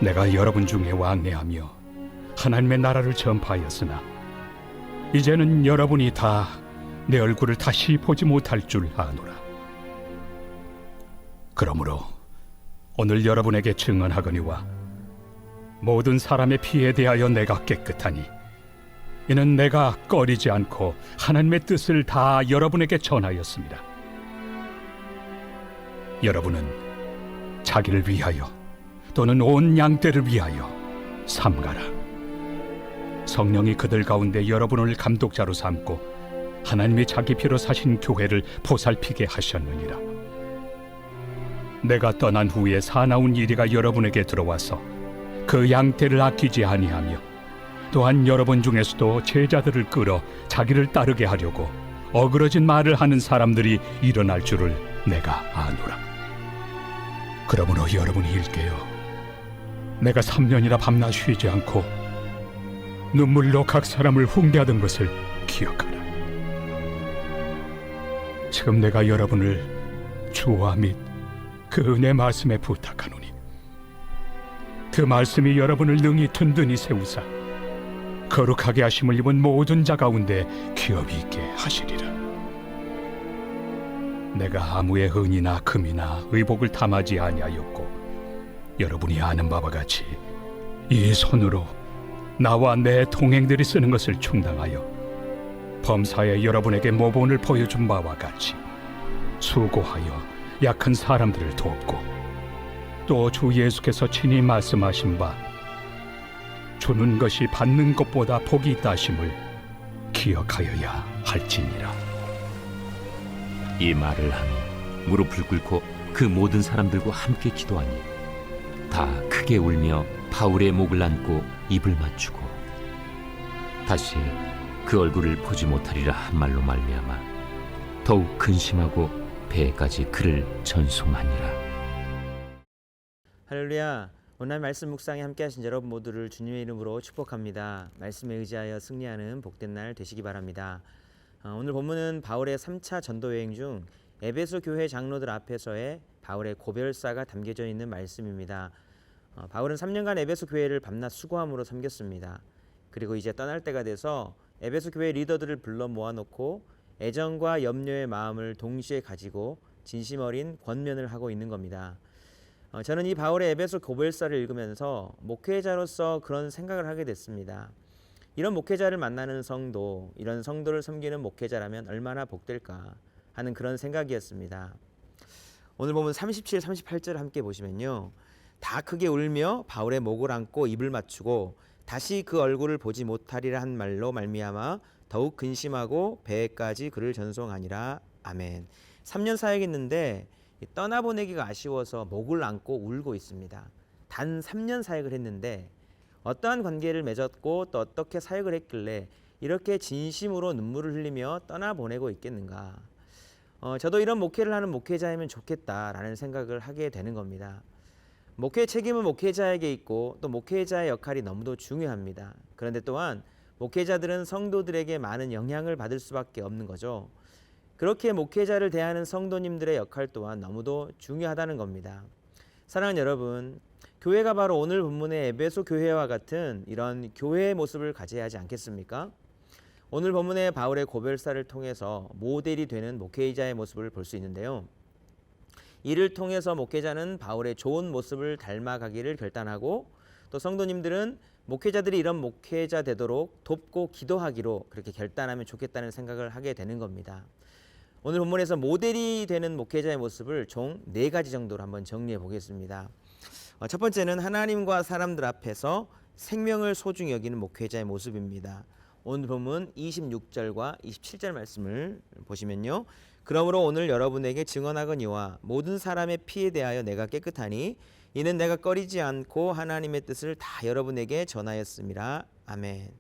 내가 여러분 중에 왕래하며 하나님의 나라를 전파하였으나 이제는 여러분이 다 내 얼굴을 다시 보지 못할 줄 아노라. 그러므로 오늘 여러분에게 증언하거니와 모든 사람의 피에 대하여 내가 깨끗하니 이는 내가 꺼리지 않고 하나님의 뜻을 다 여러분에게 전하였습니다. 여러분은 자기를 위하여 또는 온 양떼를 위하여 삼가라. 성령이 그들 가운데 여러분을 감독자로 삼고 하나님이 자기 피로 사신 교회를 보살피게 하셨느니라. 내가 떠난 후에 사나운 이리가 여러분에게 들어와서 그 양떼를 아끼지 아니하며 또한 여러분 중에서도 제자들을 끌어 자기를 따르게 하려고 어그러진 말을 하는 사람들이 일어날 줄을 내가 아노라. 그러므로 여러분이 일깨어 내가 3년이나 밤낮 쉬지 않고 눈물로 각 사람을 훈계하던 것을 기억하라. 지금 내가 여러분을 주와 및 그 은혜 말씀에 부탁하노니 그 말씀이 여러분을 능히 든든히 세우사 거룩하게 하심을 입은 모든 자 가운데 기업이 있게 하시리라. 내가 아무의 은이나 금이나 의복을 탐하지 아니하였고 여러분이 아는 바와 같이 이 손으로 나와 내 동행들이 쓰는 것을 충당하여 범사에 여러분에게 모본을 보여준 바와 같이 수고하여 약한 사람들을 돕고 또 주 예수께서 친히 말씀하신 바 주는 것이 받는 것보다 복이 있다 하심을 기억하여야 할지니라. 이 말을 하며 무릎을 꿇고 그 모든 사람들과 함께 기도하니 다 크게 울며 바울의 목을 안고 입을 맞추고 다시 그 얼굴을 보지 못하리라 한 말로 말미암아 더욱 근심하고 배에까지 그를 전송하니라. 할렐루야. 오늘 말씀 묵상에 함께 하신 여러분 모두를 주님의 이름으로 축복합니다. 말씀에 의지하여 승리하는 복된 날 되시기 바랍니다. 오늘 본문은 바울의 3차 전도 여행 중 에베소 교회 장로들 앞에서의 바울의 고별사가 담겨져 있는 말씀입니다. 바울은 3년간 에베소 교회를 밤낮 수고함으로 섬겼습니다. 그리고 이제 떠날 때가 돼서 에베소 교회 리더들을 불러 모아놓고 애정과 염려의 마음을 동시에 가지고 진심 어린 권면을 하고 있는 겁니다. 저는 이 바울의 에베소 고별사를 읽으면서 목회자로서 그런 생각을 하게 됐습니다. 이런 목회자를 만나는 성도, 이런 성도를 섬기는 목회자라면 얼마나 복될까 하는 그런 생각이었습니다. 오늘 보면 37, 38절 함께 보시면요. 다 크게 울며 바울의 목을 안고 입을 맞추고 다시 그 얼굴을 보지 못하리라 한 말로 말미암아 더욱 근심하고 배에까지 그를 전송하니라. 아멘. 3년 사역했는데 떠나보내기가 아쉬워서 목을 안고 울고 있습니다. 단 3년 사역을 했는데 어떠한 관계를 맺었고 또 어떻게 사역을 했길래 이렇게 진심으로 눈물을 흘리며 떠나보내고 있겠는가. 저도 이런 목회를 하는 목회자이면 좋겠다라는 생각을 하게 되는 겁니다. 목회 책임은 목회자에게 있고 또 목회자의 역할이 너무도 중요합니다. 그런데 또한 목회자들은 성도들에게 많은 영향을 받을 수밖에 없는 거죠. 그렇게 목회자를 대하는 성도님들의 역할 또한 너무도 중요하다는 겁니다. 사랑하는 여러분, 교회가 바로 오늘 본문의 에베소 교회와 같은 이런 교회의 모습을 가져야 하지 않겠습니까? 오늘 본문의 바울의 고별사를 통해서 모델이 되는 목회자의 모습을 볼 수 있는데요. 이를 통해서 목회자는 바울의 좋은 모습을 닮아가기를 결단하고 또 성도님들은 목회자들이 이런 목회자 되도록 돕고 기도하기로 그렇게 결단하면 좋겠다는 생각을 하게 되는 겁니다. 오늘 본문에서 모델이 되는 목회자의 모습을 총 4가지 정도로 한번 정리해 보겠습니다. 첫 번째는 하나님과 사람들 앞에서 생명을 소중히 여기는 목회자의 모습입니다. 오늘 본문 26절과 27절 말씀을 보시면요. 그러므로 오늘 여러분에게 증언하거니와 모든 사람의 피에 대하여 내가 깨끗하니 이는 내가 꺼리지 않고 하나님의 뜻을 다 여러분에게 전하였음이라. 아멘.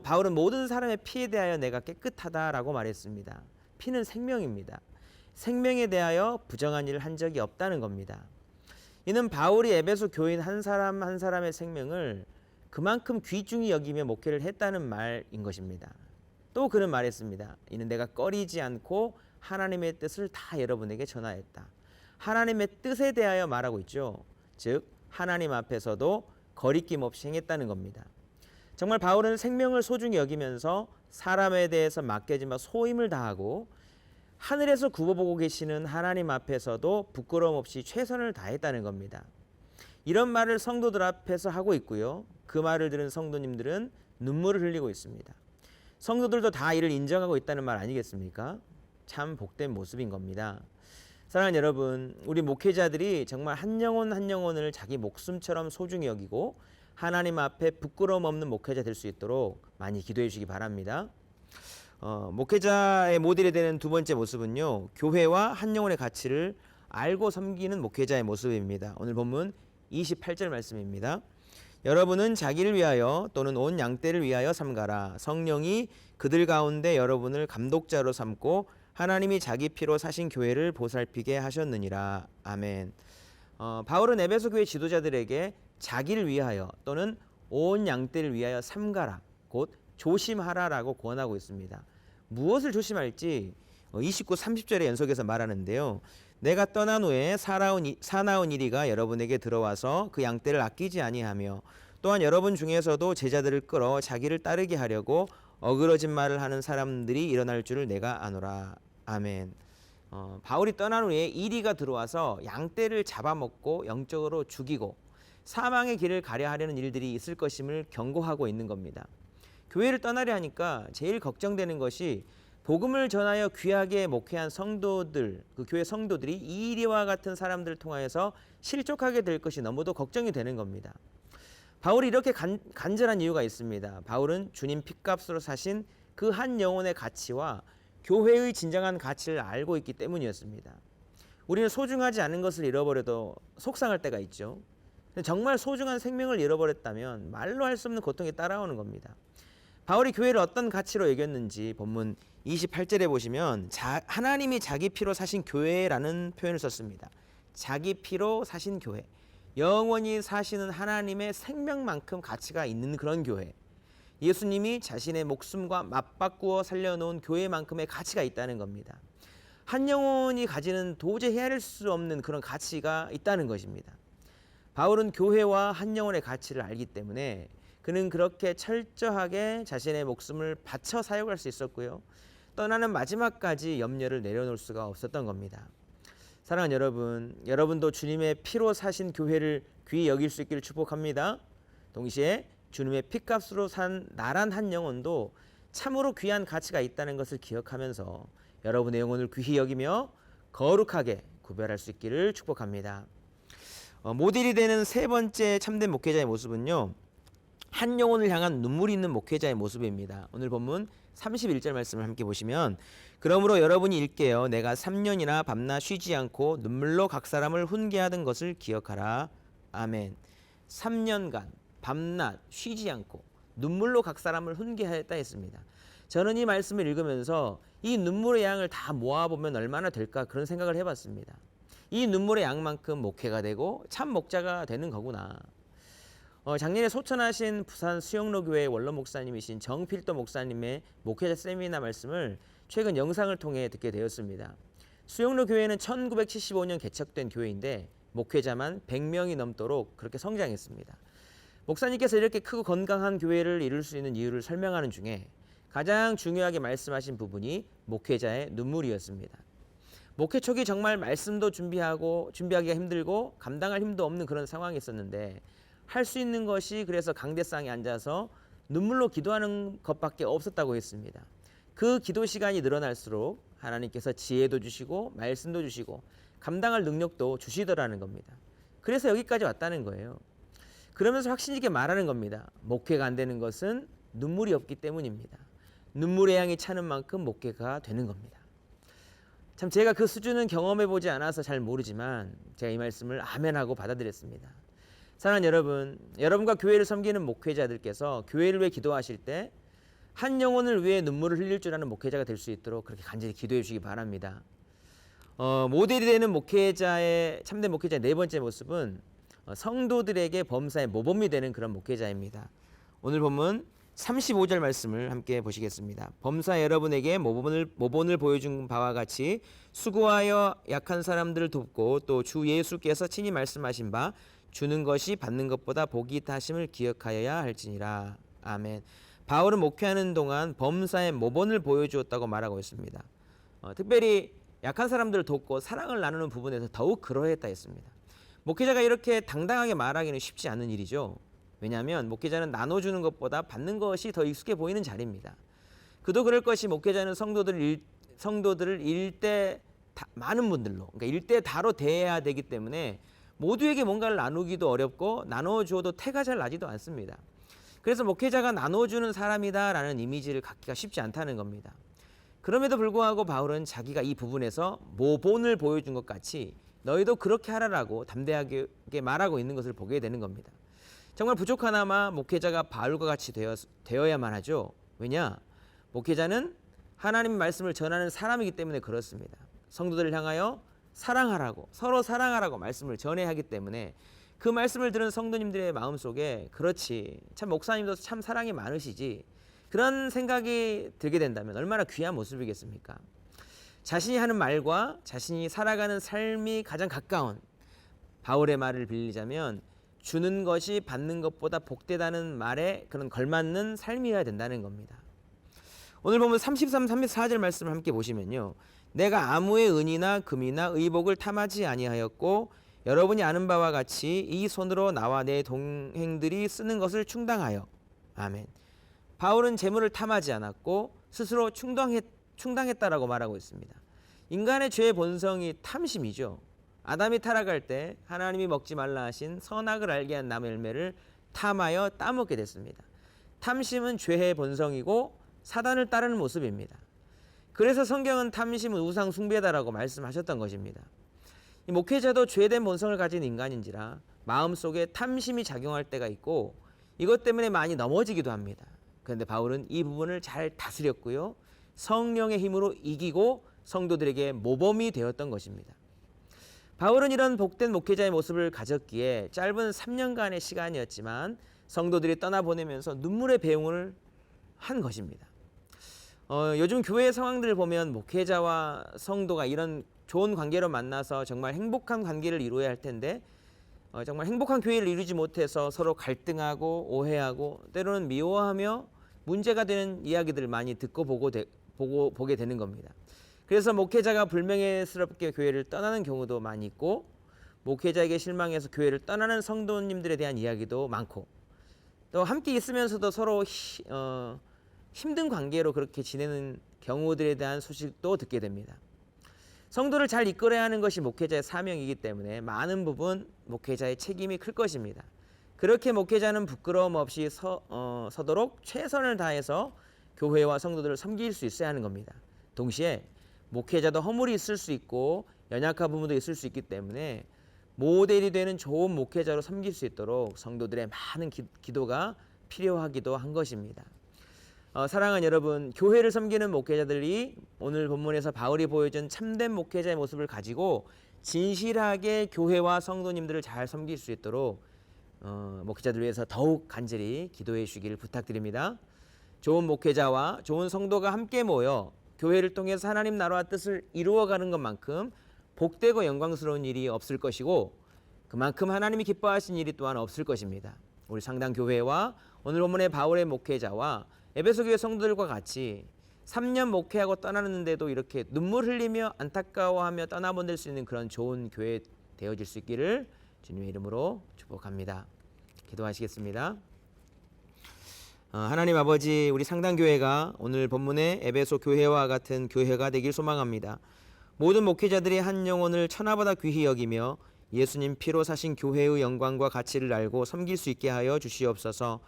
바울은 모든 사람의 피에 대하여 내가 깨끗하다라고 말했습니다. 피는 생명입니다. 생명에 대하여 부정한 일을 한 적이 없다는 겁니다. 이는 바울이 에베소 교인 한 사람 한 사람의 생명을 그만큼 귀중히 여기며 목회를 했다는 말인 것입니다. 또 그는 말했습니다. 이는 내가 꺼리지 않고 하나님의 뜻을 다 여러분에게 전하였다. 하나님의 뜻에 대하여 말하고 있죠. 즉 하나님 앞에서도 거리낌 없이 행했다는 겁니다. 정말 바울은 생명을 소중히 여기면서 사람에 대해서 맡겨진 소임을 다하고 하늘에서 굽어보고 계시는 하나님 앞에서도 부끄러움 없이 최선을 다했다는 겁니다. 이런 말을 성도들 앞에서 하고 있고요. 그 말을 들은 성도님들은 눈물을 흘리고 있습니다. 성도들도 다 이를 인정하고 있다는 말 아니겠습니까? 참 복된 모습인 겁니다. 사랑하는 여러분, 우리 목회자들이 정말 한 영혼 한 영혼을 자기 목숨처럼 소중히 여기고 하나님 앞에 부끄러움 없는 목회자 될 수 있도록 많이 기도해 주시기 바랍니다. 목회자의 모델이 되는 두 번째 모습은요, 교회와 한 영혼의 가치를 알고 섬기는 목회자의 모습입니다. 오늘 본문 28절 말씀입니다. 여러분은 자기를 위하여 또는 온 양떼를 위하여 삼가라. 성령이 그들 가운데 여러분을 감독자로 삼고 하나님이 자기 피로 사신 교회를 보살피게 하셨느니라. 아멘. 바울은 에베소 교회 지도자들에게 자기를 위하여 또는 온 양떼를 위하여 삼가라, 곧 조심하라라고 권하고 있습니다. 무엇을 조심할지 29, 30절에 연속해서 말하는데요. 내가 떠난 후에 사나운 이리가 여러분에게 들어와서 그 양떼를 아끼지 아니하며 또한 여러분 중에서도 제자들을 끌어 자기를 따르게 하려고 어그러진 말을 하는 사람들이 일어날 줄을 내가 아노라. 아멘. 바울이 떠난 후에 이리가 들어와서 양떼를 잡아먹고 영적으로 죽이고 사망의 길을 가려 하려는 일들이 있을 것임을 경고하고 있는 겁니다. 교회를 떠나려 하니까 제일 걱정되는 것이 복음을 전하여 귀하게 목회한 성도들, 그 교회 성도들이 이리와 같은 사람들을 통하여서 실족하게 될 것이 너무도 걱정이 되는 겁니다. 바울이 이렇게 간절한 이유가 있습니다. 바울은 주님 핏값으로 사신 그 한 영혼의 가치와 교회의 진정한 가치를 알고 있기 때문이었습니다. 우리는 소중하지 않은 것을 잃어버려도 속상할 때가 있죠. 정말 소중한 생명을 잃어버렸다면 말로 할 수 없는 고통이 따라오는 겁니다. 바울이 교회를 어떤 가치로 여겼는지 본문 28절에 보시면 하나님이 자기 피로 사신 교회라는 표현을 썼습니다. 자기 피로 사신 교회, 영원히 사시는 하나님의 생명만큼 가치가 있는 그런 교회, 예수님이 자신의 목숨과 맞바꾸어 살려놓은 교회만큼의 가치가 있다는 겁니다. 한 영혼이 가지는 도저히 헤아릴 수 없는 그런 가치가 있다는 것입니다. 바울은 교회와 한 영혼의 가치를 알기 때문에 그는 그렇게 철저하게 자신의 목숨을 바쳐 사역할 수 있었고요. 떠나는 마지막까지 염려를 내려놓을 수가 없었던 겁니다. 사랑하는 여러분, 여러분도 주님의 피로 사신 교회를 귀히 여길 수 있기를 축복합니다. 동시에 주님의 피값으로 산 나란 한 영혼도 참으로 귀한 가치가 있다는 것을 기억하면서 여러분의 영혼을 귀히 여기며 거룩하게 구별할 수 있기를 축복합니다. 모델이 되는 세 번째 참된 목회자의 모습은요, 한 영혼을 향한 눈물이 있는 목회자의 모습입니다. 오늘 본문 31절 말씀을 함께 보시면, 그러므로 여러분이 읽게요. 내가 3년이나 밤낮 쉬지 않고 눈물로 각 사람을 훈계하던 것을 기억하라. 아멘. 3년간 밤낮 쉬지 않고 눈물로 각 사람을 훈계하였다 했습니다. 저는 이 말씀을 읽으면서 이 눈물의 양을 다 모아보면 얼마나 될까 그런 생각을 해봤습니다. 이 눈물의 양만큼 목회가 되고 참 목자가 되는 거구나. 작년에 소천하신 부산 수영로교회 원로 목사님이신 정필도 목사님의 목회자 세미나 말씀을 최근 영상을 통해 듣게 되었습니다. 수영로교회는 1975년 개척된 교회인데 목회자만 100명이 넘도록 그렇게 성장했습니다. 목사님께서 이렇게 크고 건강한 교회를 이룰 수 있는 이유를 설명하는 중에 가장 중요하게 말씀하신 부분이 목회자의 눈물이었습니다. 목회 초기 정말 말씀도 준비하기가 힘들고 감당할 힘도 없는 그런 상황이 있었는데 할 수 있는 것이 그래서 강대상에 앉아서 눈물로 기도하는 것밖에 없었다고 했습니다. 그 기도 시간이 늘어날수록 하나님께서 지혜도 주시고 말씀도 주시고 감당할 능력도 주시더라는 겁니다. 그래서 여기까지 왔다는 거예요. 그러면서 확신 있게 말하는 겁니다. 목회가 안 되는 것은 눈물이 없기 때문입니다. 눈물의 양이 차는 만큼 목회가 되는 겁니다. 참 제가 그 수준은 경험해 보지 않아서 잘 모르지만 제가 이 말씀을 아멘하고 받아들였습니다. 사랑하는 여러분, 여러분과 교회를 섬기는 목회자들께서 교회를 위해 기도하실 때 한 영혼을 위해 눈물을 흘릴 줄 아는 목회자가 될 수 있도록 그렇게 간절히 기도해 주시기 바랍니다. 모델이 되는 참된 목회자의 네 번째 모습은 성도들에게 범사의 모범이 되는 그런 목회자입니다. 오늘 본문 35절 말씀을 함께 보시겠습니다. 범사 여러분에게 모본을 보여준 바와 같이 수고하여 약한 사람들을 돕고 또 주 예수께서 친히 말씀하신 바 주는 것이 받는 것보다 복이 있다 하심을 기억하여야 할지니라. 아멘. 바울은 목회하는 동안 범사의 모본을 보여주었다고 말하고 있습니다. 특별히 약한 사람들을 돕고 사랑을 나누는 부분에서 더욱 그러했다 했습니다. 목회자가 이렇게 당당하게 말하기는 쉽지 않은 일이죠. 왜냐하면 목회자는 나눠주는 것보다 받는 것이 더 익숙해 보이는 자리입니다. 그도 그럴 것이 목회자는 성도들을 일대 많은 분들로, 그러니까 일대다로 대해야 되기 때문에 모두에게 뭔가를 나누기도 어렵고 나눠주어도 태가 잘 나지도 않습니다. 그래서 목회자가 나눠주는 사람이다라는 이미지를 갖기가 쉽지 않다는 겁니다. 그럼에도 불구하고 바울은 자기가 이 부분에서 모본을 보여준 것 같이 너희도 그렇게 하라라고 담대하게 말하고 있는 것을 보게 되는 겁니다. 정말 부족하나마 목회자가 바울과 같이 되어야만 하죠. 왜냐? 목회자는 하나님의 말씀을 전하는 사람이기 때문에 그렇습니다. 성도들을 향하여 사랑하라고, 서로 사랑하라고 말씀을 전해야 하기 때문에 그 말씀을 들은 성도님들의 마음속에 그렇지, 참 목사님도 참 사랑이 많으시지, 그런 생각이 들게 된다면 얼마나 귀한 모습이겠습니까? 자신이 하는 말과 자신이 살아가는 삶이 가장 가까운, 바울의 말을 빌리자면 주는 것이 받는 것보다 복되다는 말에 그런 걸맞는 삶이어야 된다는 겁니다. 오늘 보면 33, 34절 말씀을 함께 보시면요, 내가 아무의 은이나 금이나 의복을 탐하지 아니하였고 여러분이 아는 바와 같이 이 손으로 나와 내 동행들이 쓰는 것을 충당하여. 아멘. 바울은 재물을 탐하지 않았고 스스로 충당했다라고 말하고 있습니다. 인간의 죄의 본성이 탐심이죠. 아담이 타락할 때 하나님이 먹지 말라 하신 선악을 알게 한 나무 열매를 탐하여 따먹게 됐습니다. 탐심은 죄의 본성이고 사단을 따르는 모습입니다. 그래서 성경은 탐심은 우상 숭배다라고 말씀하셨던 것입니다. 이 목회자도 죄된 본성을 가진 인간인지라 마음속에 탐심이 작용할 때가 있고 이것 때문에 많이 넘어지기도 합니다. 그런데 바울은 이 부분을 잘 다스렸고요, 성령의 힘으로 이기고 성도들에게 모범이 되었던 것입니다. 바울은 이런 복된 목회자의 모습을 가졌기에 짧은 3년간의 시간이었지만 성도들이 떠나보내면서 눈물의 배웅을 한 것입니다. 요즘 교회의 상황들을 보면 목회자와 성도가 이런 좋은 관계로 만나서 정말 행복한 관계를 이루어야 할 텐데 정말 행복한 교회를 이루지 못해서 서로 갈등하고 오해하고 때로는 미워하며 문제가 되는 이야기들을 많이 듣고 보게 되는 겁니다. 그래서 목회자가 불명예스럽게 교회를 떠나는 경우도 많이 있고 목회자에게 실망해서 교회를 떠나는 성도님들에 대한 이야기도 많고 또 함께 있으면서도 서로 힘든 관계로 그렇게 지내는 경우들에 대한 소식도 듣게 됩니다. 성도를 잘 이끌어야 하는 것이 목회자의 사명이기 때문에 많은 부분 목회자의 책임이 클 것입니다. 그렇게 목회자는 부끄러움 없이 서도록 최선을 다해서 교회와 성도들을 섬길 수 있어야 하는 겁니다. 동시에 목회자도 허물이 있을 수 있고 연약한 부분도 있을 수 있기 때문에 모델이 되는 좋은 목회자로 섬길 수 있도록 성도들의 많은 기도가 필요하기도 한 것입니다. 사랑하는 여러분, 교회를 섬기는 목회자들이 오늘 본문에서 바울이 보여준 참된 목회자의 모습을 가지고 진실하게 교회와 성도님들을 잘 섬길 수 있도록 목회자들 위해서 더욱 간절히 기도해 주시기를 부탁드립니다. 좋은 목회자와 좋은 성도가 함께 모여 교회를 통해서 하나님 나라와 뜻을 이루어가는 것만큼 복되고 영광스러운 일이 없을 것이고 그만큼 하나님이 기뻐하신 일이 또한 없을 것입니다. 우리 상당교회와 오늘 본문의 바울의 목회자와 에베소 교회 성도들과 같이 3년 목회하고 떠나는데도 이렇게 눈물 흘리며 안타까워하며 떠나보낼 수 있는 그런 좋은 교회 되어질 수 있기를 주님의 이름으로 축복합니다. 기도하시겠습니다. 하나님 아버지, 우리 상당교회가 오늘 본문의 에베소 교회와 같은 교회가 되길 소망합니다. 모든 목회자들이 한 영혼을 천하보다 귀히 여기며 예수님 피로 사신 교회의 영광과 가치를 알고 섬길 수 있게 하여 주시옵소서.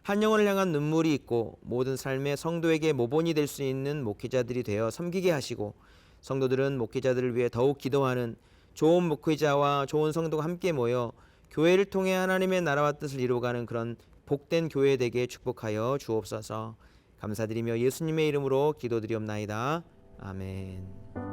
한 영혼을 향한 눈물이 있고 모든 삶의 성도에게 모본이 될 수 있는 목회자들이 되어 섬기게 하시고 성도들은 목회자들을 위해 더욱 기도하는 좋은 목회자와 좋은 성도가 함께 모여 교회를 통해 하나님의 나라와 뜻을 이루어가는 그런 복된 교회 되게 축복하여 주옵소서. 감사드리며 예수님의 이름으로 기도드리옵나이다. 아멘.